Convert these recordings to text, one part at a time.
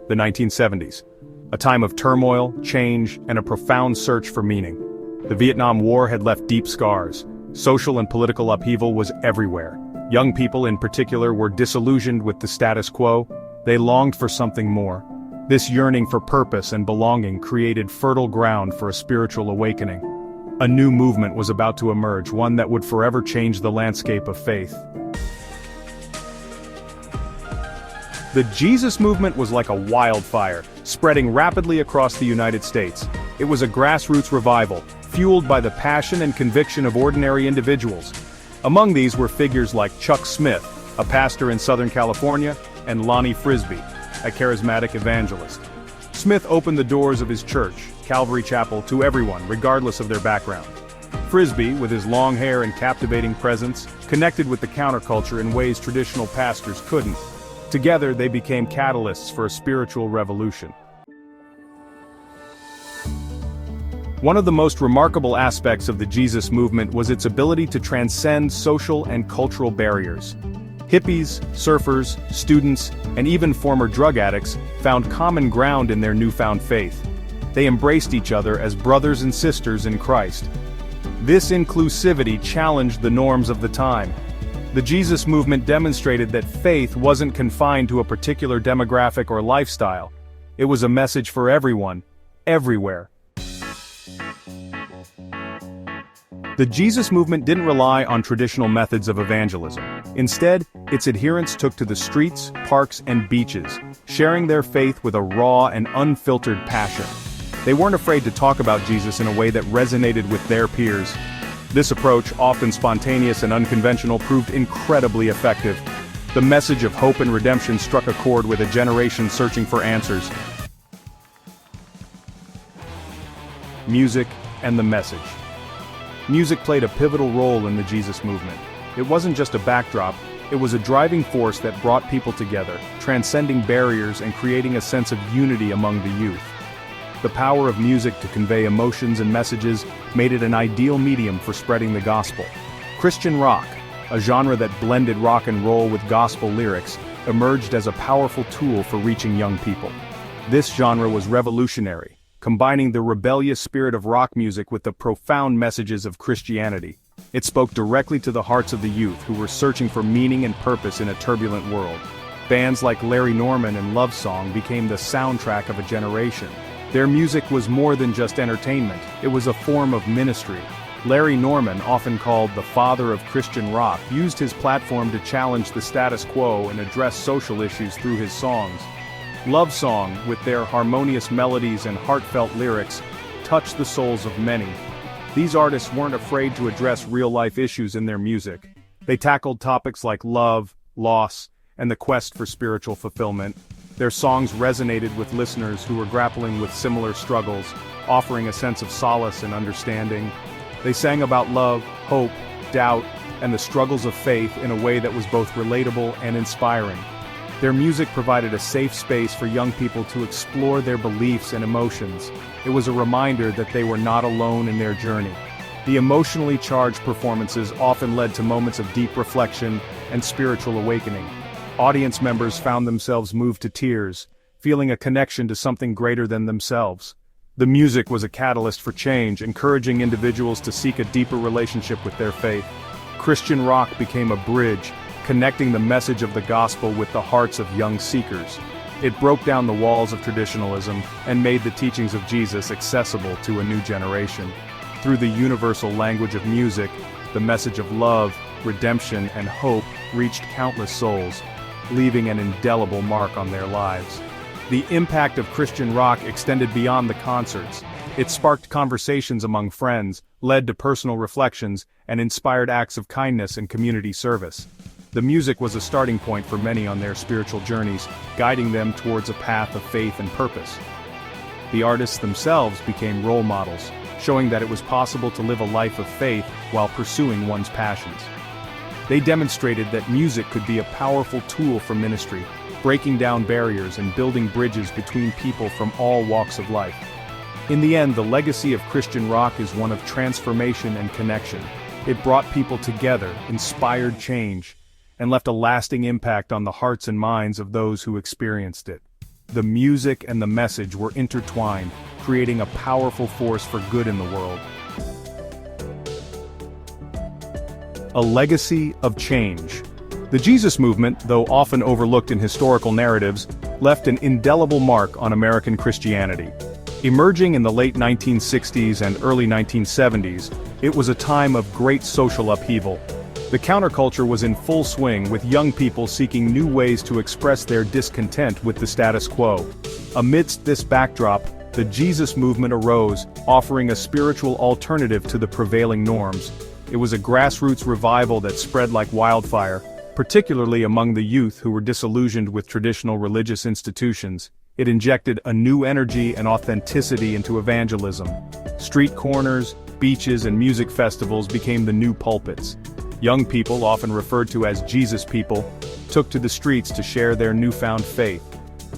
the 1970s. A time of turmoil, change, and a profound search for meaning. The Vietnam War had left deep scars. Social and political upheaval was everywhere. Young people in particular were disillusioned with the status quo. They longed for something more. This yearning for purpose and belonging created fertile ground for a spiritual awakening. A new movement was about to emerge, one that would forever change the landscape of faith. The Jesus movement was like a wildfire, spreading rapidly across the United States. It was a grassroots revival, fueled by the passion and conviction of ordinary individuals. Among these were figures like Chuck Smith, a pastor in Southern California, and Lonnie Frisbee, a charismatic evangelist. Smith opened the doors of his church, Calvary Chapel, to everyone, regardless of their background. Frisbee, with his long hair and captivating presence, connected with the counterculture in ways traditional pastors couldn't. Together, they became catalysts for a spiritual revolution. One of the most remarkable aspects of the Jesus movement was its ability to transcend social and cultural barriers. Hippies, surfers, students, and even former drug addicts found common ground in their newfound faith. They embraced each other as brothers and sisters in Christ. This inclusivity challenged the norms of the time. The Jesus movement demonstrated that faith wasn't confined to a particular demographic or lifestyle. It was a message for everyone, everywhere. The Jesus movement didn't rely on traditional methods of evangelism. Instead, its adherents took to the streets, parks, and beaches, sharing their faith with a raw and unfiltered passion. They weren't afraid to talk about Jesus in a way that resonated with their peers. This approach, often spontaneous and unconventional, proved incredibly effective. The message of hope and redemption struck a chord with a generation searching for answers. Music and the message. Music played a pivotal role in the Jesus movement. It wasn't just a backdrop, it was a driving force that brought people together, transcending barriers and creating a sense of unity among the youth. The power of music to convey emotions and messages made it an ideal medium for spreading the gospel. Christian rock, a genre that blended rock and roll with gospel lyrics, emerged as a powerful tool for reaching young people. This genre was revolutionary, combining the rebellious spirit of rock music with the profound messages of Christianity. It spoke directly to the hearts of the youth who were searching for meaning and purpose in a turbulent world. Bands like Larry Norman and Love Song became the soundtrack of a generation. Their music was more than just entertainment, it was a form of ministry. Larry Norman, often called the father of Christian rock, used his platform to challenge the status quo and address social issues through his songs. Love Song, with their harmonious melodies and heartfelt lyrics, touched the souls of many. These artists weren't afraid to address real-life issues in their music. They tackled topics like love, loss, and the quest for spiritual fulfillment. Their songs resonated with listeners who were grappling with similar struggles, offering a sense of solace and understanding. They sang about love, hope, doubt, and the struggles of faith in a way that was both relatable and inspiring. Their music provided a safe space for young people to explore their beliefs and emotions. It was a reminder that they were not alone in their journey. The emotionally charged performances often led to moments of deep reflection and spiritual awakening. Audience members found themselves moved to tears, feeling a connection to something greater than themselves. The music was a catalyst for change, encouraging individuals to seek a deeper relationship with their faith. Christian rock became a bridge, connecting the message of the gospel with the hearts of young seekers. It broke down the walls of traditionalism and made the teachings of Jesus accessible to a new generation. Through the universal language of music, the message of love, redemption, and hope reached countless souls, leaving an indelible mark on their lives. The impact of Christian rock extended beyond the concerts. It sparked conversations among friends, led to personal reflections, and inspired acts of kindness and community service. The music was a starting point for many on their spiritual journeys, guiding them towards a path of faith and purpose. The artists themselves became role models, showing that it was possible to live a life of faith while pursuing one's passions. They demonstrated that music could be a powerful tool for ministry, breaking down barriers and building bridges between people from all walks of life. In the end, the legacy of Christian rock is one of transformation and connection. It brought people together, inspired change, and left a lasting impact on the hearts and minds of those who experienced it. the music and the message were intertwined, creating a powerful force for good in the world. A legacy of change. The Jesus movement, though often overlooked in historical narratives, left an indelible mark on American Christianity. Emerging in the late 1960s and early 1970s, it was a time of great social upheaval. The counterculture was in full swing, with young people seeking new ways to express their discontent with the status quo. Amidst this backdrop, the Jesus movement arose, offering a spiritual alternative to the prevailing norms. It was a grassroots revival that spread like wildfire, particularly among the youth who were disillusioned with traditional religious institutions. It injected a new energy and authenticity into evangelism. Street corners, beaches, and music festivals became the new pulpits. Young people, often referred to as Jesus people, took to the streets to share their newfound faith.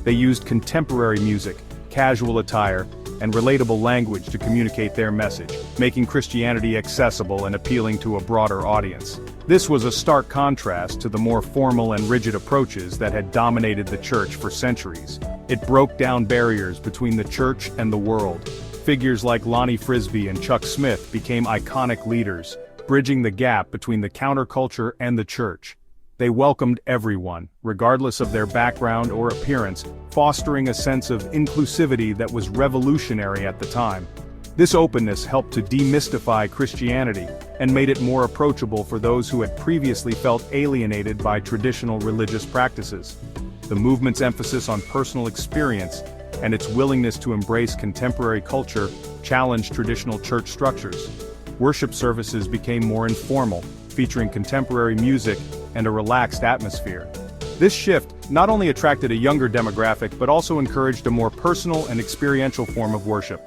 They used contemporary music, casual attire, and relatable language to communicate their message, making Christianity accessible and appealing to a broader audience. This was a stark contrast to the more formal and rigid approaches that had dominated the church for centuries. It broke down barriers between the church and the world. Figures like Lonnie Frisbee and Chuck Smith became iconic leaders, bridging the gap between the counterculture and the church. They welcomed everyone, regardless of their background or appearance, fostering a sense of inclusivity that was revolutionary at the time. This openness helped to demystify Christianity and made it more approachable for those who had previously felt alienated by traditional religious practices. The movement's emphasis on personal experience and its willingness to embrace contemporary culture challenged traditional church structures. Worship services became more informal, featuring contemporary music and a relaxed atmosphere. This shift not only attracted a younger demographic but also encouraged a more personal and experiential form of worship.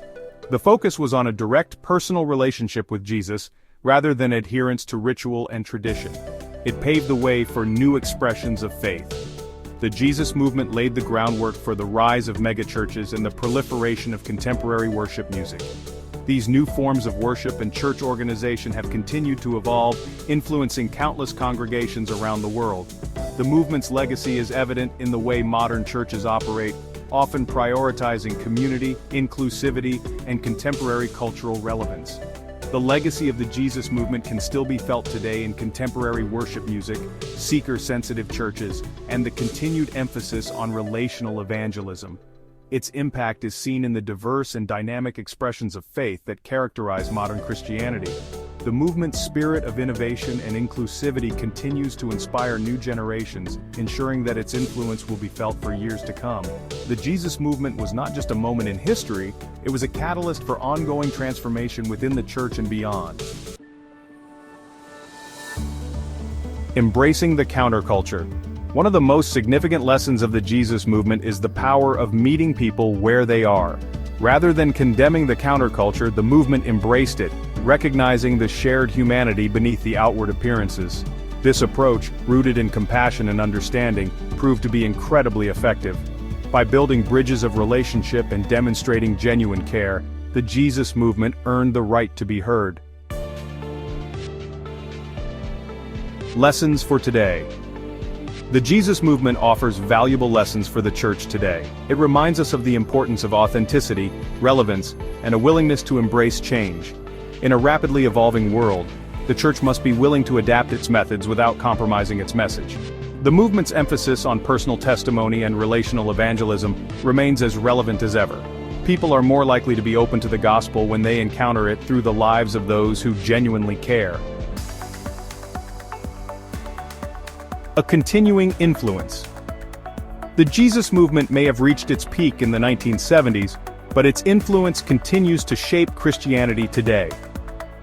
The focus was on a direct personal relationship with Jesus, rather than adherence to ritual and tradition. It paved the way for new expressions of faith. The Jesus movement laid the groundwork for the rise of megachurches and the proliferation of contemporary worship music. These new forms of worship and church organization have continued to evolve, influencing countless congregations around the world. The movement's legacy is evident in the way modern churches operate, often prioritizing community, inclusivity, and contemporary cultural relevance. The legacy of the Jesus movement can still be felt today in contemporary worship music, seeker-sensitive churches, and the continued emphasis on relational evangelism. Its impact is seen in the diverse and dynamic expressions of faith that characterize modern Christianity. The movement's spirit of innovation and inclusivity continues to inspire new generations, ensuring that its influence will be felt for years to come. The Jesus movement was not just a moment in history, it was a catalyst for ongoing transformation within the church and beyond. Embracing the counterculture. One of the most significant lessons of the Jesus movement is the power of meeting people where they are. Rather than condemning the counterculture, the movement embraced it, recognizing the shared humanity beneath the outward appearances. This approach, rooted in compassion and understanding, proved to be incredibly effective. By building bridges of relationship and demonstrating genuine care, the Jesus movement earned the right to be heard. Lessons for today. The Jesus movement offers valuable lessons for the church today. It reminds us of the importance of authenticity, relevance, and a willingness to embrace change. In a rapidly evolving world, the church must be willing to adapt its methods without compromising its message. The movement's emphasis on personal testimony and relational evangelism remains as relevant as ever. People are more likely to be open to the gospel when they encounter it through the lives of those who genuinely care. A continuing influence. The Jesus movement may have reached its peak in the 1970s, but its influence continues to shape Christianity today.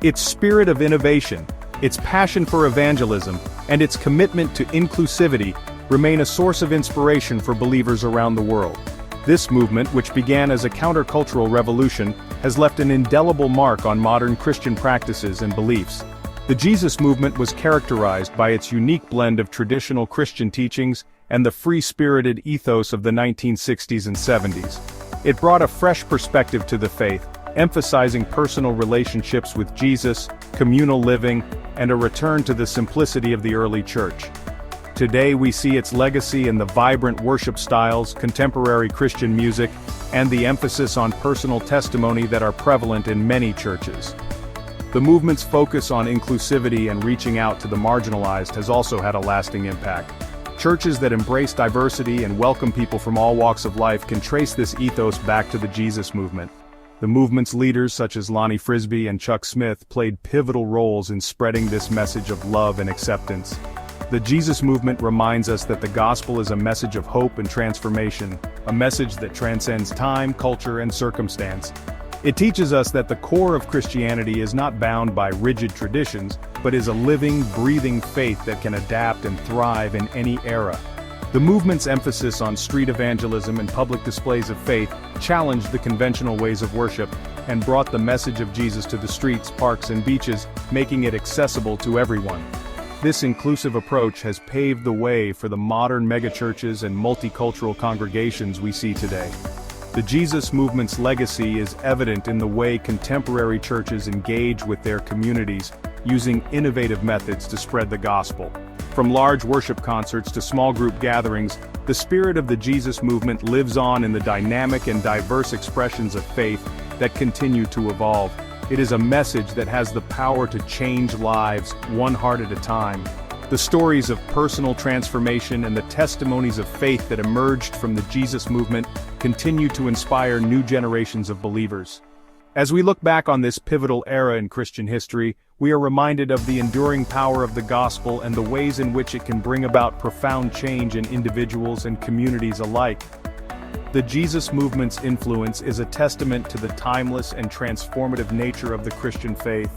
Its spirit of innovation, its passion for evangelism, and its commitment to inclusivity remain a source of inspiration for believers around the world. This movement, which began as a countercultural revolution, has left an indelible mark on modern Christian practices and beliefs. The Jesus movement was characterized by its unique blend of traditional Christian teachings and the free-spirited ethos of the 1960s and 70s. It brought a fresh perspective to the faith, emphasizing personal relationships with Jesus, communal living, and a return to the simplicity of the early church. Today we see its legacy in the vibrant worship styles, contemporary Christian music, and the emphasis on personal testimony that are prevalent in many churches. The movement's focus on inclusivity and reaching out to the marginalized has also had a lasting impact. Churches that embrace diversity and welcome people from all walks of life can trace this ethos back to the Jesus movement. The movement's leaders such as Lonnie Frisbee and Chuck Smith played pivotal roles in spreading this message of love and acceptance. The Jesus movement reminds us that the gospel is a message of hope and transformation, a message that transcends time, culture, and circumstance. It teaches us that the core of Christianity is not bound by rigid traditions, but is a living, breathing faith that can adapt and thrive in any era. The movement's emphasis on street evangelism and public displays of faith challenged the conventional ways of worship and brought the message of Jesus to the streets, parks, and beaches, making it accessible to everyone. This inclusive approach has paved the way for the modern megachurches and multicultural congregations we see today. The Jesus movement's legacy is evident in the way contemporary churches engage with their communities, using innovative methods to spread the gospel. From large worship concerts to small group gatherings, the spirit of the Jesus movement lives on in the dynamic and diverse expressions of faith that continue to evolve. It is a message that has the power to change lives, one heart at a time. The stories of personal transformation and the testimonies of faith that emerged from the Jesus movement continue to inspire new generations of believers. As we look back on this pivotal era in Christian history, we are reminded of the enduring power of the gospel and the ways in which it can bring about profound change in individuals and communities alike. The Jesus movement's influence is a testament to the timeless and transformative nature of the Christian faith.